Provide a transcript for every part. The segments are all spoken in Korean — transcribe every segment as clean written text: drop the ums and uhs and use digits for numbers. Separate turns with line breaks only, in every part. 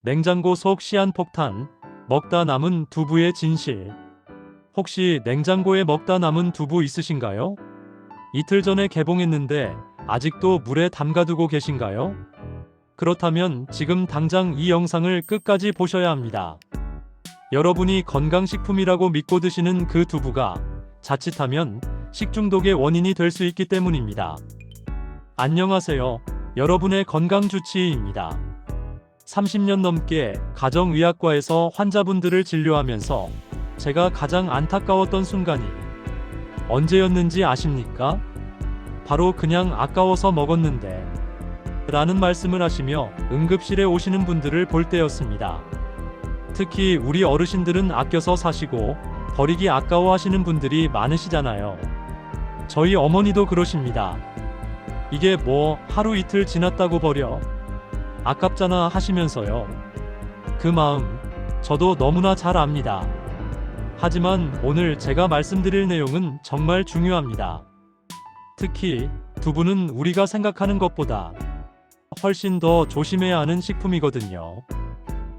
냉장고 속 시한폭탄, 먹다 남은 두부의 진실. 혹시 냉장고에 먹다 남은 두부 있으신가요? 이틀 전에 개봉했는데 아직도 물에 담가두고 계신가요? 그렇다면 지금 당장 이 영상을 끝까지 보셔야 합니다. 여러분이 건강식품이라고 믿고 드시는 그 두부가 자칫하면 식중독의 원인이 될 수 있기 때문입니다. 안녕하세요. 여러분의 건강주치의입니다. 30년 넘게 가정의학과에서 환자분들을 진료하면서 제가 가장 안타까웠던 순간이 언제였는지 아십니까? 바로 그냥 아까워서 먹었는데 라는 말씀을 하시며 응급실에 오시는 분들을 볼 때였습니다. 특히 우리 어르신들은 아껴서 사시고 버리기 아까워 하시는 분들이 많으시잖아요. 저희 어머니도 그러십니다. 이게 뭐 하루 이틀 지났다고 버려? 아깝잖아 하시면서요. 그 마음 저도 너무나 잘 압니다. 하지만 오늘 제가 말씀드릴 내용은 정말 중요합니다. 특히 두부는 우리가 생각하는 것보다 훨씬 더 조심해야 하는 식품이거든요.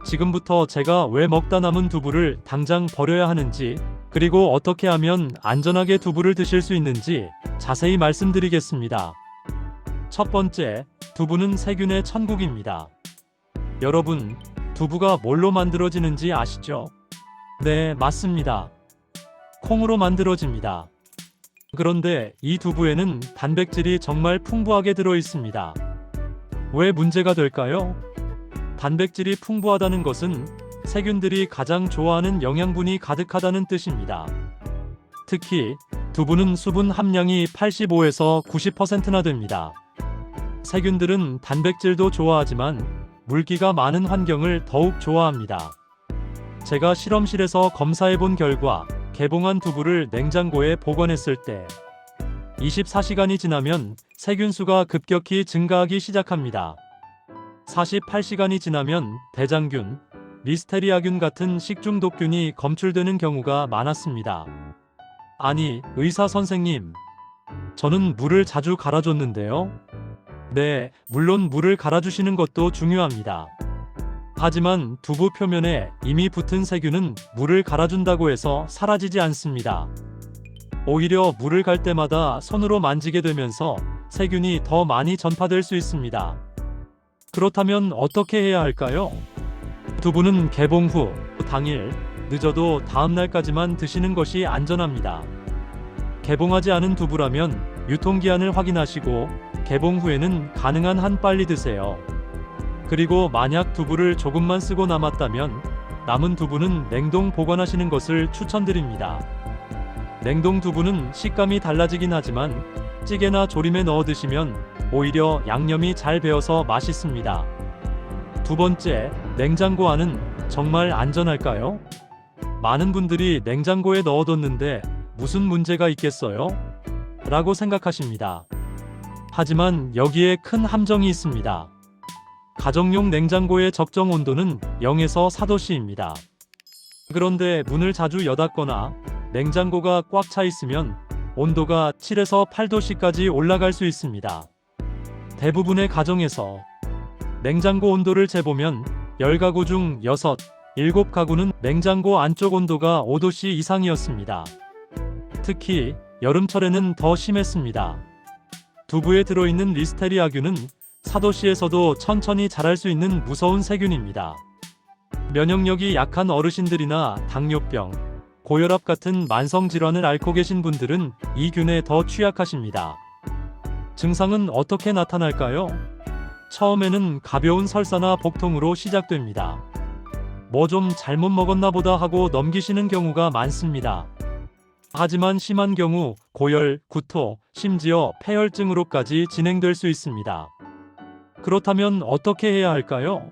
지금부터 제가 왜 먹다 남은 두부를 당장 버려야 하는지, 그리고 어떻게 하면 안전하게 두부를 드실 수 있는지 자세히 말씀드리겠습니다. 첫 번째, 두부는 세균의 천국입니다. 여러분, 두부가 뭘로 만들어지는지 아시죠? 네, 맞습니다. 콩으로 만들어집니다. 그런데 이 두부에는 단백질이 정말 풍부하게 들어 있습니다. 왜 문제가 될까요? 단백질이 풍부하다는 것은 세균들이 가장 좋아하는 영양분이 가득하다는 뜻입니다. 특히 두부는 수분 함량이 85에서 90%나 됩니다. 세균들은 단백질도 좋아하지만 물기가 많은 환경을 더욱 좋아합니다. 제가 실험실에서 검사해본 결과 개봉한 두부를 냉장고에 보관했을 때 24시간이 지나면 세균수가 급격히 증가하기 시작합니다. 48시간이 지나면 대장균, 리스테리아균 같은 식중독균이 검출되는 경우가 많았습니다. 아니, 의사 선생님, 저는 물을 자주 갈아줬는데요. 네, 물론 물을 갈아주시는 것도 중요합니다. 하지만 두부 표면에 이미 붙은 세균은 물을 갈아준다고 해서 사라지지 않습니다. 오히려 물을 갈 때마다 손으로 만지게 되면서 세균이 더 많이 전파될 수 있습니다. 그렇다면 어떻게 해야 할까요? 두부는 개봉 후 당일, 늦어도 다음 날까지만 드시는 것이 안전합니다. 개봉하지 않은 두부라면 유통기한을 확인하시고 개봉 후에는 가능한 한 빨리 드세요. 그리고 만약 두부를 조금만 쓰고 남았다면 남은 두부는 냉동 보관하시는 것을 추천드립니다. 냉동 두부는 식감이 달라지긴 하지만 찌개나 조림에 넣어 드시면 오히려 양념이 잘 배어서 맛있습니다. 두 번째, 냉장고 안은 정말 안전할까요? 많은 분들이 냉장고에 넣어뒀는데 무슨 문제가 있겠어요? 라고 생각하십니다. 하지만 여기에 큰 함정이 있습니다. 가정용 냉장고의 적정 온도는 0에서 4도씨입니다. 그런데 문을 자주 여닫거나 냉장고가 꽉 차 있으면 온도가 7에서 8도씨까지 올라갈 수 있습니다. 대부분의 가정에서 냉장고 온도를 재보면 10가구 중 6, 7가구는 냉장고 안쪽 온도가 5도씨 이상이었습니다. 특히 여름철에는 더 심했습니다. 두부에 들어있는 리스테리아균은 4도씨에서도 천천히 자랄 수 있는 무서운 세균입니다. 면역력이 약한 어르신들이나 당뇨병, 고혈압 같은 만성질환을 앓고 계신 분들은 이 균에 더 취약하십니다. 증상은 어떻게 나타날까요? 처음에는 가벼운 설사나 복통으로 시작됩니다. 뭐 좀 잘못 먹었나 보다 하고 넘기시는 경우가 많습니다. 하지만 심한 경우 고열, 구토, 심지어 폐혈증으로까지 진행될 수 있습니다. 그렇다면 어떻게 해야 할까요?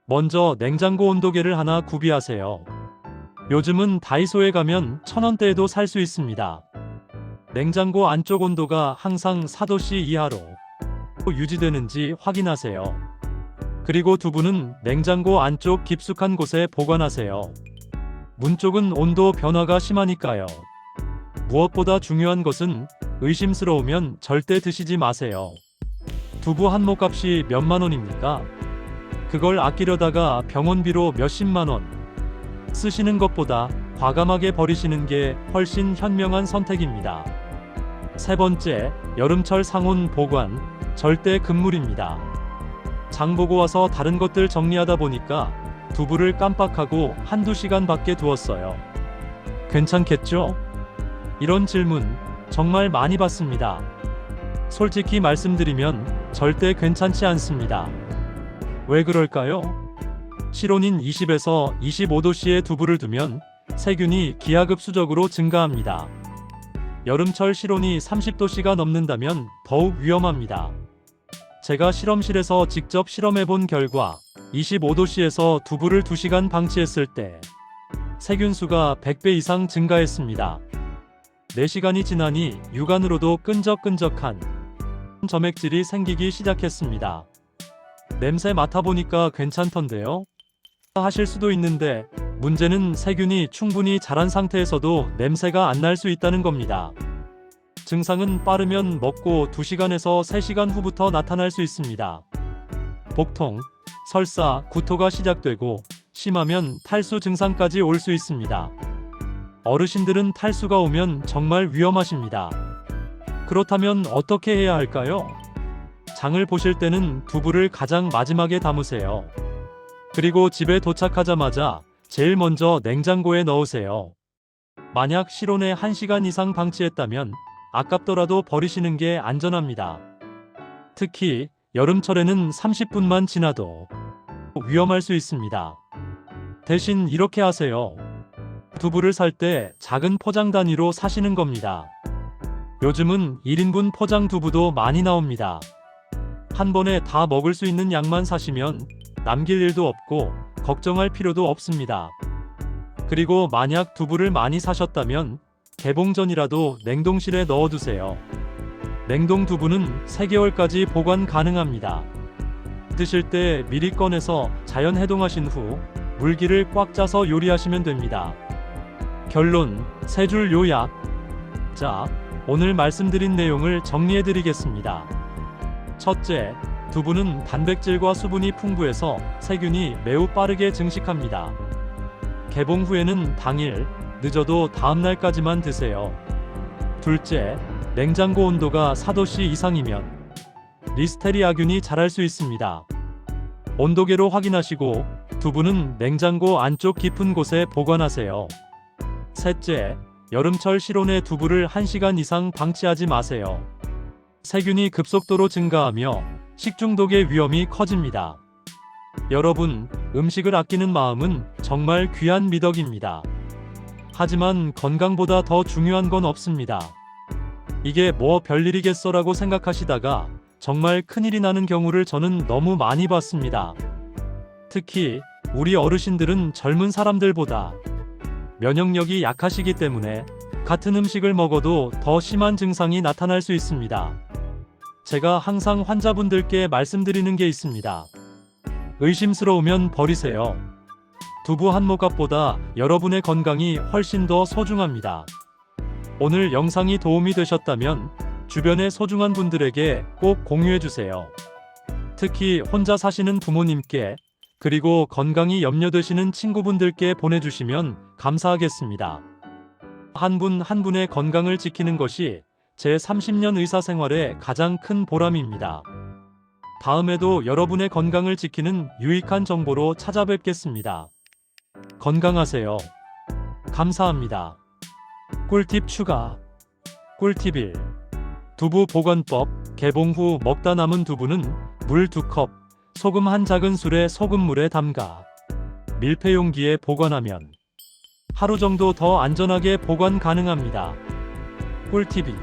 먼저 냉장고 온도계를 하나 구비하세요. 요즘은 다이소에 가면 1,000원대에도 살 수 있습니다. 냉장고 안쪽 온도가 항상 4도씨 이하로 유지되는지 확인하세요. 그리고 두부는 냉장고 안쪽 깊숙한 곳에 보관하세요. 문 쪽은 온도 변화가 심하니까요. 무엇보다 중요한 것은 의심스러우면 절대 드시지 마세요. 두부 한 모값이 몇만 원입니까? 그걸 아끼려다가 병원비로 몇십만 원 쓰시는 것보다 과감하게 버리시는 게 훨씬 현명한 선택입니다. 세 번째, 여름철 상온 보관, 절대 금물입니다. 장 보고 와서 다른 것들 정리하다 보니까 두부를 깜빡하고 한두 시간 밖에 두었어요. 괜찮겠죠? 이런 질문 정말 많이 받습니다. 솔직히 말씀드리면 절대 괜찮지 않습니다. 왜 그럴까요? 실온인 20에서 25도씨의 두부를 두면 세균이 기하급수적으로 증가합니다. 여름철 실온이 30도씨가 넘는다면 더욱 위험합니다. 제가 실험실에서 직접 실험해본 결과 25도씨에서 두부를 2시간 방치했을 때 세균수가 100배 이상 증가했습니다. 4시간이 지나니 육안으로도 끈적끈적한 점액질이 생기기 시작했습니다. 냄새 맡아보니까 괜찮던데요? 하실 수도 있는데 문제는 세균이 충분히 자란 상태에서도 냄새가 안 날 수 있다는 겁니다. 증상은 빠르면 먹고 2시간에서 3시간 후부터 나타날 수 있습니다. 복통, 설사, 구토가 시작되고 심하면 탈수 증상까지 올 수 있습니다. 어르신들은 탈수가 오면 정말 위험하십니다. 그렇다면 어떻게 해야 할까요? 장을 보실 때는 두부를 가장 마지막에 담으세요. 그리고 집에 도착하자마자 제일 먼저 냉장고에 넣으세요. 만약 실온에 1시간 이상 방치했다면 아깝더라도 버리시는 게 안전합니다. 특히 여름철에는 30분만 지나도 위험할 수 있습니다. 대신 이렇게 하세요. 두부를 살 때 작은 포장 단위로 사시는 겁니다. 요즘은 1인분 포장 두부도 많이 나옵니다. 한 번에 다 먹을 수 있는 양만 사시면 남길 일도 없고 걱정할 필요도 없습니다. 그리고 만약 두부를 많이 사셨다면 개봉 전이라도 냉동실에 넣어두세요. 냉동 두부는 3개월까지 보관 가능합니다. 드실 때 미리 꺼내서 자연 해동하신 후 물기를 꽉 짜서 요리하시면 됩니다. 결론, 3줄 요약. 자, 오늘 말씀드린 내용을 정리해드리겠습니다. 첫째, 두부는 단백질과 수분이 풍부해서 세균이 매우 빠르게 증식합니다. 개봉 후에는 당일, 늦어도 다음날까지만 드세요. 둘째, 냉장고 온도가 4도씨 이상이면 리스테리아균이 자랄 수 있습니다. 온도계로 확인하시고 두부는 냉장고 안쪽 깊은 곳에 보관하세요. 셋째, 여름철 실온에 두부를 1시간 이상 방치하지 마세요. 세균이 급속도로 증가하며 식중독의 위험이 커집니다. 여러분, 음식을 아끼는 마음은 정말 귀한 미덕입니다. 하지만 건강보다 더 중요한 건 없습니다. 이게 뭐 별일이겠어라고 생각하시다가 정말 큰일이 나는 경우를 저는 너무 많이 봤습니다. 특히 우리 어르신들은 젊은 사람들보다 면역력이 약하시기 때문에 같은 음식을 먹어도 더 심한 증상이 나타날 수 있습니다. 제가 항상 환자분들께 말씀드리는 게 있습니다. 의심스러우면 버리세요. 두부 한 모갑보다 여러분의 건강이 훨씬 더 소중합니다. 오늘 영상이 도움이 되셨다면 주변의 소중한 분들에게 꼭 공유해주세요. 특히 혼자 사시는 부모님께 그리고 건강이 염려되시는 친구분들께 보내주시면 감사하겠습니다. 한 분 한 분의 건강을 지키는 것이 제 30년 의사 생활의 가장 큰 보람입니다. 다음에도 여러분의 건강을 지키는 유익한 정보로 찾아뵙겠습니다. 건강하세요. 감사합니다. 꿀팁 추가. 꿀팁 1. 두부 보관법. 개봉 후 먹다 남은 두부는 물 2컵, 소금 한 작은술에 소금물에 담가 밀폐 용기에 보관하면 하루 정도 더 안전하게 보관 가능합니다. 꿀팁 2.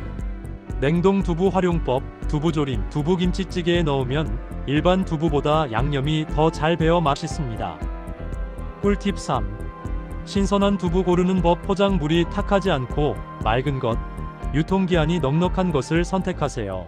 냉동 두부 활용법. 두부조림, 두부김치찌개에 넣으면 일반 두부보다 양념이 더 잘 배어 맛있습니다. 꿀팁 3. 신선한 두부 고르는 법. 포장물이 탁하지 않고 맑은 것, 유통기한이 넉넉한 것을 선택하세요.